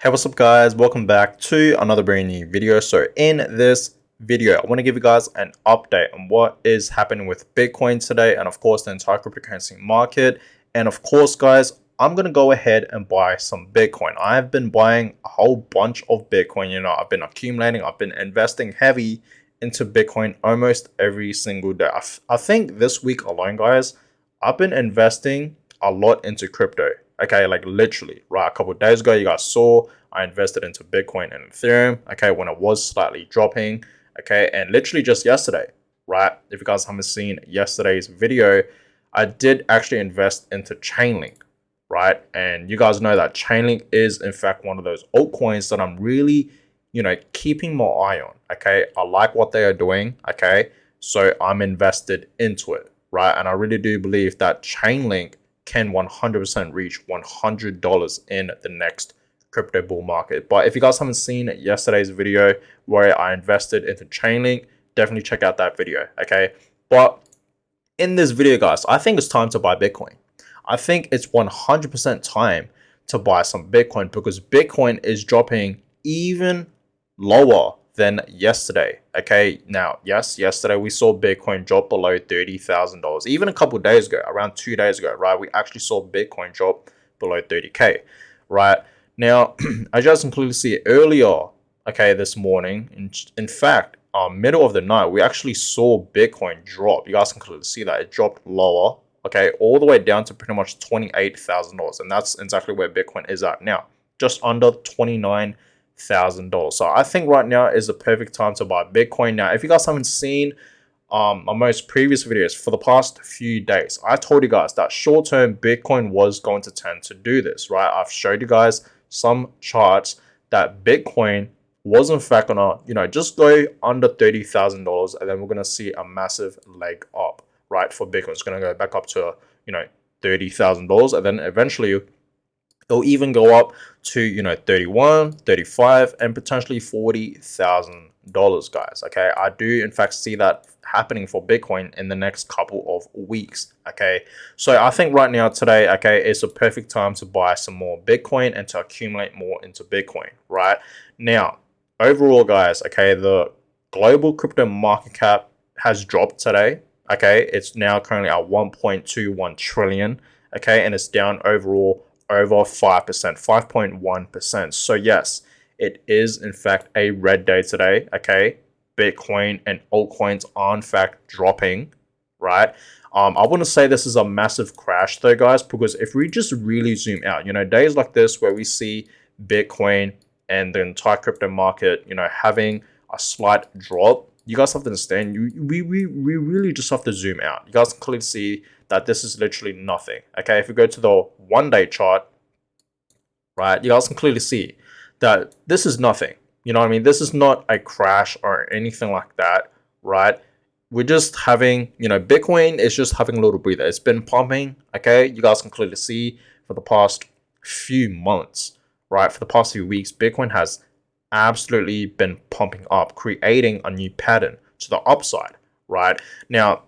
Hey, what's up guys? Welcome back to another brand new video. So in this video, I want to give you guys an update on what is happening with Bitcoin today and of course the entire cryptocurrency market. And of course guys, I'm going to go ahead and buy some Bitcoin. I've been buying a whole bunch of Bitcoin. I've been accumulating, I've been investing heavy into Bitcoin almost every single day. I think this week alone guys, I've been investing a lot into crypto. Okay, like literally, right? A couple of days ago, you guys saw I invested into Bitcoin and Ethereum, okay, when it was slightly dropping, okay, and literally just yesterday, right? If you guys haven't seen yesterday's video, I did actually invest into Chainlink, right? And you guys know that Chainlink is in fact one of those altcoins that I'm really, keeping my eye on, okay? I like what they are doing, okay? So I'm invested into it, right? And I really do believe that Chainlink can 100% reach $100 in the next crypto bull market. But if you guys haven't seen yesterday's video where I invested into Chainlink, definitely check out that video, okay? But in this video, guys, I think it's time to buy Bitcoin. I think it's 100% time to buy some Bitcoin because Bitcoin is dropping even lower than yesterday. Okay, now yes, yesterday we saw Bitcoin drop below $30,000. Even a couple of days ago, around 2 days ago, right, we actually saw Bitcoin drop below 30K, right? Now, as you guys can clearly see earlier, okay, this morning, in fact, middle of the night, we actually saw Bitcoin drop. You guys can clearly see that it dropped lower, okay, all the way down to pretty much $28,000, and that's exactly where Bitcoin is at now, just under $29,000. So I think right now is the perfect time to buy Bitcoin. Now, if you guys haven't seen my most previous videos for the past few days, I told you guys that short-term Bitcoin was going to tend to do this, right? I've showed you guys some charts that Bitcoin was in fact gonna, just go under $30,000, and then we're gonna see a massive leg up, right? For Bitcoin, it's gonna go back up to $30,000, and then eventually it'll even go up to 31, 35, and potentially $40,000, guys. Okay, I do in fact see that happening for Bitcoin in the next couple of weeks. Okay, so I think right now today, okay, is a perfect time to buy some more Bitcoin and to accumulate more into Bitcoin. Right now, overall, guys, okay, the global crypto market cap has dropped today. Okay, it's now currently at 1.21 trillion. Okay, and it's down overall over 5%, 5.1%. So yes, it is in fact a red day today. Okay, Bitcoin and altcoins are in fact dropping, right? I wouldn't say this is a massive crash though, guys, because if we just really zoom out, days like this where we see Bitcoin and the entire crypto market, having a slight drop, you guys have to understand, we really just have to zoom out. You guys can clearly see that this is literally nothing. Okay, if we go to the 1-day chart, right, you guys can clearly see that this is nothing. You know what I mean? This is not a crash or anything like that, right? We're just having, Bitcoin is just having a little breather. It's been pumping, okay? You guys can clearly see for the past few months, right? For the past few weeks, Bitcoin has absolutely been pumping up, creating a new pattern to the upside, right? Now,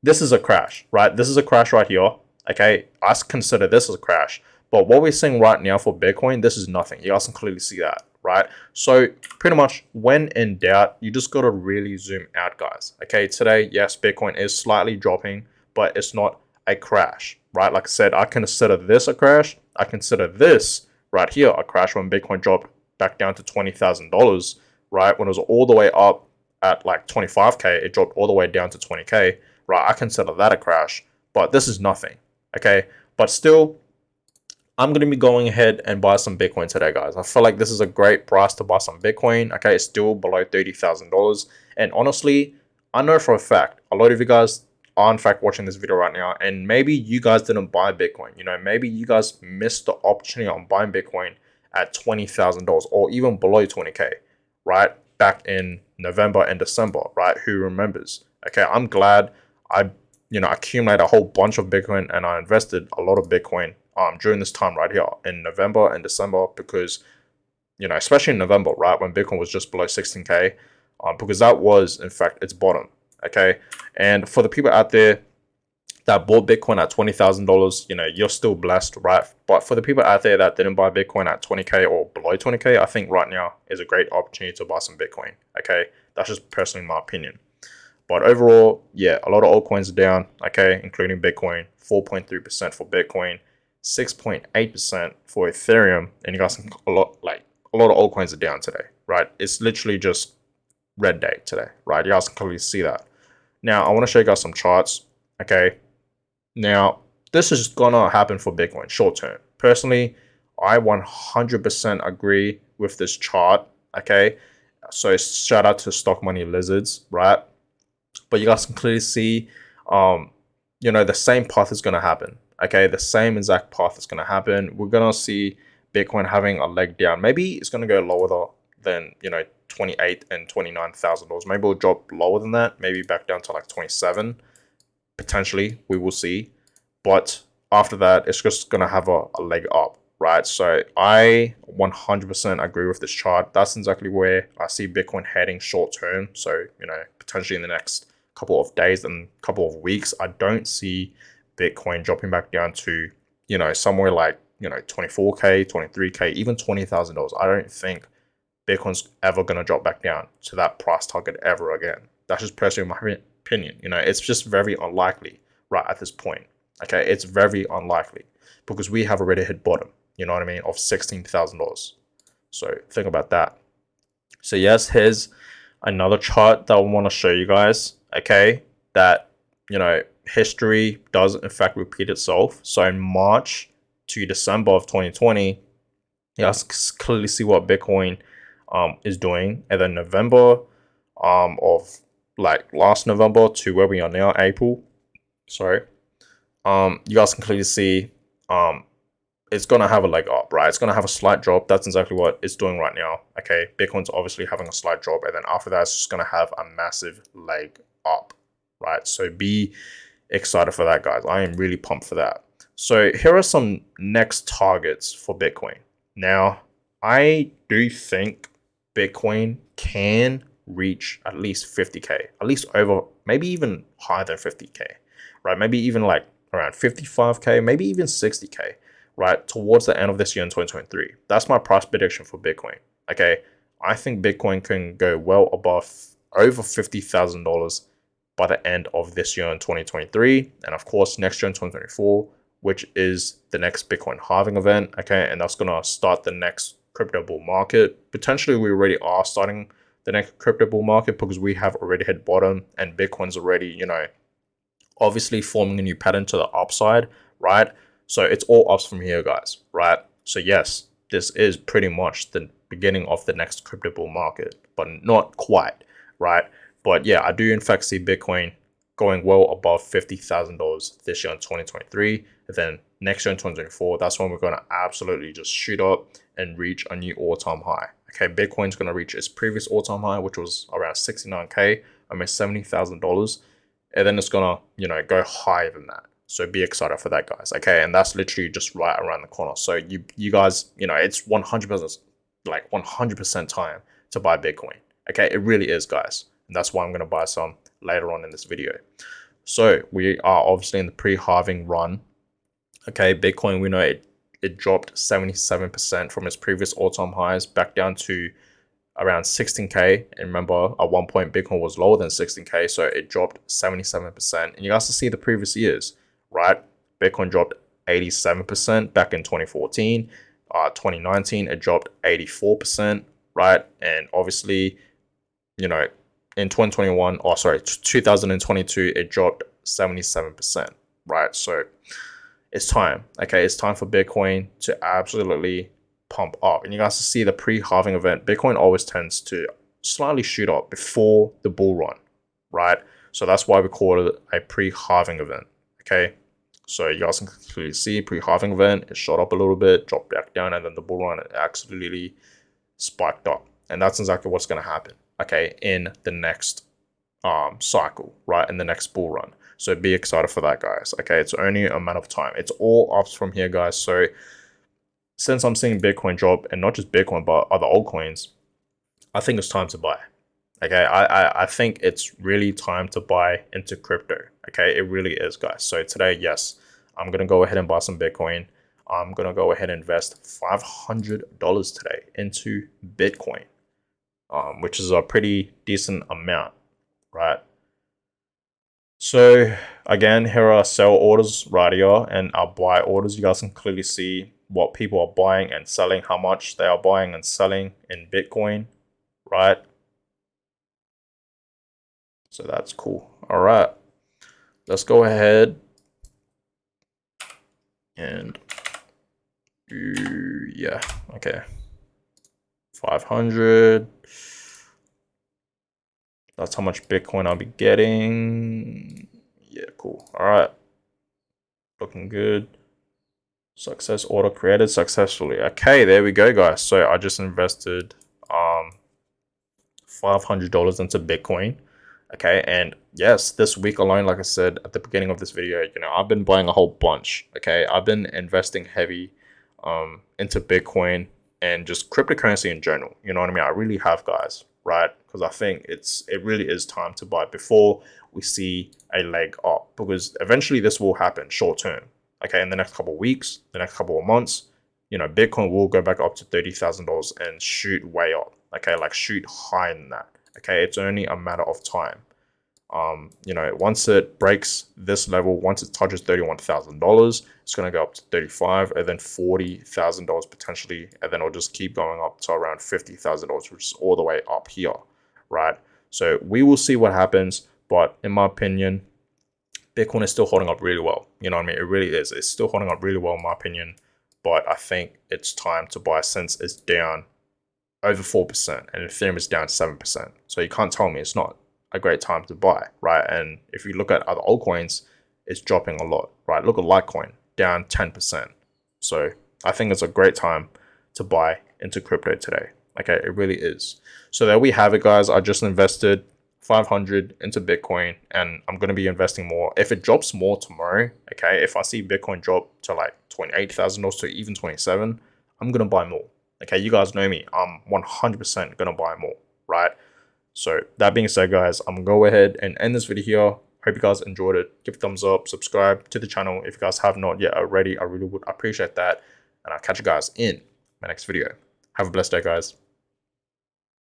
this is a crash, right? This is a crash right here, okay? I consider this as a crash. But what we're seeing right now for Bitcoin, this is nothing. You guys can clearly see that, right? So pretty much when in doubt, you just got to really zoom out, guys. Okay, today, yes, Bitcoin is slightly dropping, but it's not a crash, right? Like I said, I consider this a crash. I consider this right here a crash when Bitcoin dropped back down to $20,000, right? When it was all the way up at like 25K, it dropped all the way down to 20K, right? I consider that a crash, but this is nothing, okay? But still, I'm going to be going ahead and buy some Bitcoin today, guys. I feel like this is a great price to buy some Bitcoin. Okay, it's still below $30,000. And honestly, I know for a fact, a lot of you guys are in fact watching this video right now, and maybe you guys didn't buy Bitcoin. Maybe you guys missed the opportunity on buying Bitcoin at $20,000 or even below 20K, right? Back in November and December, right? Who remembers? Okay, I'm glad I, accumulated a whole bunch of Bitcoin and I invested a lot of Bitcoin during this time right here in November and December, because especially in November, right, when Bitcoin was just below 16K, because that was in fact its bottom. Okay, and for the people out there that bought Bitcoin at $20,000, you know, you're still blessed, right? But for the people out there that didn't buy Bitcoin at 20K or below 20K, I think right now is a great opportunity to buy some Bitcoin. Okay, that's just personally my opinion. But overall, yeah, a lot of altcoins are down, okay, including Bitcoin, 4.3% for Bitcoin, 6.8% for Ethereum, and you guys can a lot of altcoins are down today, right? It's literally just red day today, right? You guys can clearly see that. Now, I want to show you guys some charts, okay? Now, this is gonna happen for Bitcoin short term. Personally, I 100% agree with this chart, okay? So shout out to Stock Money Lizards, right? But you guys can clearly see, you know, the same path is gonna happen, okay? The same exact path is gonna happen. We're gonna see Bitcoin having a leg down. Maybe it's gonna go lower than, you know, $28,000 and $29,000. Maybe it'll drop lower than that. Maybe back down to like 27. Potentially, we will see. But after that, it's just going to have a leg up, right? So I 100% agree with this chart. That's exactly where I see Bitcoin heading short term. So, you know, potentially in the next couple of days and couple of weeks, I don't see Bitcoin dropping back down to, you know, somewhere like, you know, 24K, 23K, even $20,000. I don't think Bitcoin's ever going to drop back down to that price target ever again. That's just personally my opinion. You know, it's just very unlikely right at this point. Okay, it's very unlikely because we have already hit bottom, you know what I mean, of $16,000. So think about that. So yes, here's another chart that I want to show you guys, okay, that, you know, history does in fact repeat itself. So in March to December of 2020, you guys clearly see what Bitcoin is doing. And then November of like last November to where we are now, April, sorry, you guys can clearly see it's gonna have a leg up, right? It's gonna have a slight drop. That's exactly what it's doing right now. Okay, Bitcoin's obviously having a slight drop, and then after that, it's just gonna have a massive leg up, right? So be excited for that, guys. I am really pumped for that. So here are some next targets for Bitcoin. Now, I do think Bitcoin can reach at least 50K, at least over, maybe even higher than 50K, right? Maybe even like around 55K, maybe even 60K, right? Towards the end of this year in 2023. That's my price prediction for Bitcoin, okay? I think Bitcoin can go well above over $50,000 by the end of this year in 2023. And of course, next year in 2024, which is the next Bitcoin halving event, okay? And that's gonna start the next crypto bull market. Potentially, we already are starting the next crypto bull market because we have already hit bottom and Bitcoin's already, you know, obviously forming a new pattern to the upside, right? So it's all ups from here, guys, right? So yes, this is pretty much the beginning of the next crypto bull market, but not quite, right? But yeah, I do in fact see Bitcoin going well above $50,000 this year in 2023. And then next year in 2024, that's when we're going to absolutely just shoot up and reach a new all-time high. Okay, Bitcoin's going to reach its previous all-time high, which was around 69K, almost $70,000. And then it's going to, you know, go higher than that. So be excited for that, guys. Okay, and that's literally just right around the corner. So you guys, you know, it's 100%, like 100% time to buy Bitcoin. Okay, it really is, guys. And that's why I'm going to buy some later on in this video. So we are obviously in the pre-halving run. Okay, Bitcoin, we know it dropped 77% from its previous all-time highs back down to around 16K. And remember, at one point, Bitcoin was lower than 16K, so it dropped 77%. And you guys can see the previous years, right? Bitcoin dropped 87% back in 2014. 2019, it dropped 84%, right? And obviously, you know, in 2022, it dropped 77%, right? So it's time, okay? It's time for Bitcoin to absolutely pump up. And you guys see the pre-halving event, Bitcoin always tends to slightly shoot up before the bull run, right? So that's why we call it a pre-halving event, okay? So you guys can clearly see pre-halving event, it shot up a little bit, dropped back down, and then the bull run, it absolutely spiked up. And that's exactly what's going to happen, okay, in the next cycle, right, in the next bull run. So be excited for that, guys. Okay, it's only a matter of time. It's all ups from here, guys. So since I'm seeing Bitcoin drop, and not just Bitcoin, but other altcoins, I think it's time to buy. Okay, I think it's really time to buy into crypto. Okay, it really is, guys. So today, yes, I'm gonna go ahead and buy some Bitcoin. I'm gonna go ahead and invest $500 today into Bitcoin, which is a pretty decent amount, right? So again, here are sell orders right here and our buy orders. You guys can clearly see what people are buying and selling, how much they are buying and selling in Bitcoin, right? So that's cool. All right, let's go ahead and yeah, okay. 500. That's how much Bitcoin I'll be getting. Yeah, cool. All right. Looking good. Success order created successfully. Okay, there we go, guys. So I just invested $500 into Bitcoin. Okay, and yes, this week alone, like I said at the beginning of this video, I've been buying a whole bunch. Okay, I've been investing heavy into Bitcoin and just cryptocurrency in general. You know what I mean? I really have, guys, right? Because I think it really is time to buy before we see a leg up, because eventually this will happen short term. Okay, in the next couple of weeks, the next couple of months, Bitcoin will go back up to $30,000 and shoot way up. Okay, like shoot higher than that. Okay, it's only a matter of time. Once it breaks this level, once it touches $31,000, it's going to go up to 35 and then $40,000 potentially, and then it'll just keep going up to around $50,000, which is all the way up here, right? So we will see what happens, but in my opinion, Bitcoin is still holding up really well. You know what I mean? It really is. It's still holding up really well in my opinion, but I think it's time to buy since it's down over 4% and Ethereum is down 7%. So you can't tell me it's not a great time to buy, right? And if you look at other altcoins, it's dropping a lot, right? Look at Litecoin, down 10%. So I think it's a great time to buy into crypto today. Okay, it really is. So there we have it, guys. I just invested 500 into Bitcoin and I'm going to be investing more. If it drops more tomorrow, okay, if I see Bitcoin drop to like $28,000 to even 27, I'm going to buy more. Okay, you guys know me. I'm 100% going to buy more, right? So that being said, guys, I'm going to go ahead and end this video here. Hope you guys enjoyed it. Give a thumbs up, subscribe to the channel if you guys have not yet already. I really would appreciate that. And I'll catch you guys in my next video. Have a blessed day, guys.